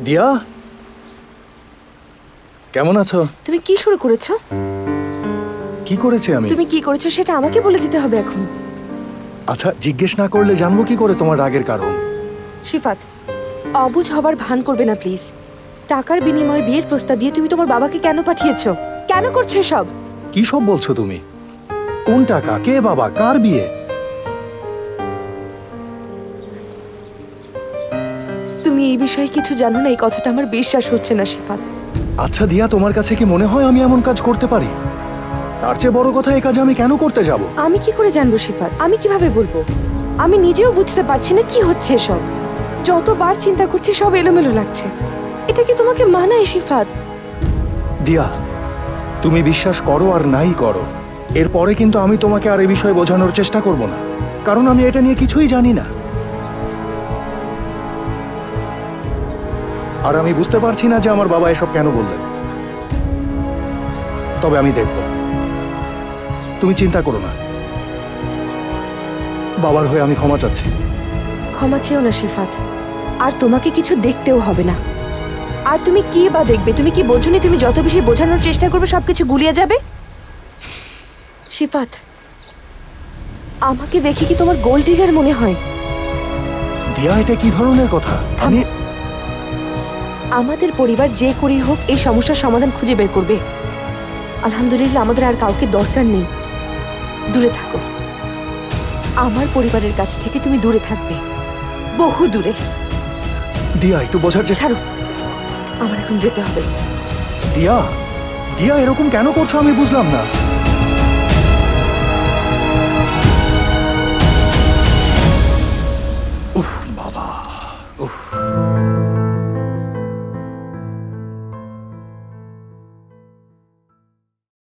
দিয়া, কেমন আছো? তুমি কি শুরু করেছো? কি করেছি আমি? তুমি কি করেছো সেটা আমাকে বলে দিতে হবে এখন। আচ্ছা, জিজ্ঞেস না করলে জানবো কি করে তোমার রাগের কারণ? শিফাত, অবুঝ হবার ভান করবে না প্লিজ। টাকার বিনিময়ে বিয়ের প্রস্তাব দিয়ে তুমি তোমার বাবাকে কেন পাঠিয়েছো? কেন করছো এসব? কি সব বলছো তুমি? কোন টাকা? কে বাবা? কার বিয়ে? তুমি এই বিষয়ে কিছু জানো না, এই কথাটা আমার বিশ্বাস হচ্ছে না শিফাত। আচ্ছা দিয়া, তোমার কাছে কি মনে হয় আমি এমন কাজ করতে পারি? তার চেয়ে বড় কথা, এই কাজ আমি কেন করতে যাব? আমি কি করে জানবো শিফাত? আমি কিভাবে বলবো? আমি নিজেও বুঝতে পারছি না কি হচ্ছে এসব। যতবার চিন্তা করছি সব এলোমেলো লাগছে। এটা কি তোমাকে মানায় শিফাত? দিয়া, তুমি বিশ্বাস করো আর নাই করো, এরপরে কিন্তু আমি তোমাকে আর এই বিষয়ে বোঝানোর চেষ্টা করব না, কারণ আমি এটা নিয়ে কিছুই জানি না। আর আমি বুঝতে পারছি না যে আমার বাবা এসব কেন বললেন। তবে আমি দেখব, তুমি চিন্তা করো না। বাবার হয়ে আমি ক্ষমা চাচ্ছি। ক্ষমা চেও না শিফাত, আর তোমাকে কিছু দেখতেও হবে না। আর তুমি কি বা দেখবে? তুমি কি বোঝোনি তুমি যত বেশি বোঝানোর চেষ্টা করবে সবকিছু গুলিয়ে যাবে? শিফাত, আমাকে দেখে কি তোমার গোল্ড ডিগার মনে হয়? দিয়া, এটা কি ধরনের কথা? আমাদের পরিবার যে করেই হোক এই সমস্যার সমাধান খুঁজে বের করবে। আলহামদুলিল্লাহ, আমাদের আর কাউকে দরকার নেই। দূরে থাকো। আমার পরিবারের কাছ থেকে তুমি দূরে থাকবে, বহু দূরে। দিয়া, একটু বোঝার চেষ্টা। ছাড়ো, আমার এখন যেতে হবে। দিয়া, দিয়া এরকম কেন করছো আমি বুঝলাম না। উফ বাবা, উফ।